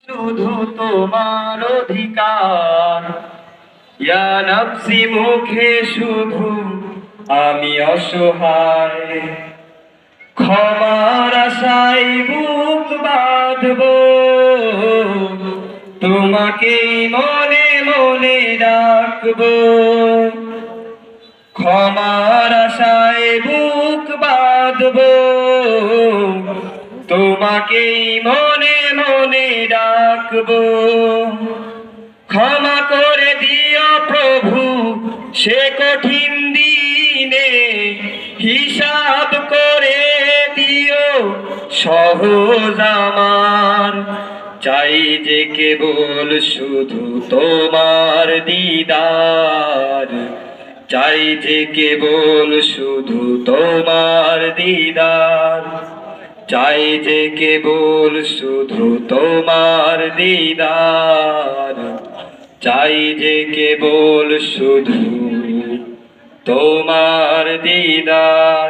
শুধু তোমার অধিকার। ইয়া নফসি মুখে শুধু আমি অসহায়, ক্ষমার আশায় বুক বাঁধব, তোমাকেই মনে মনে ডাকব। ক্ষমার আশায় বুক বাঁধব, তোমাকেই মনে মনে ডাকব। ক্ষমা করে দিও প্রভু সে কঠিন দিনে, হিসাব করে দিও সহজ আমার। চাই যে কেবল শুধু তোমার দিদার, চাই যে কেবল শুধু তোমার দিদার, চাই যে কেবল শুধু তোমার দিদার, চাই যে কেবল শুধু তোমার দিদার।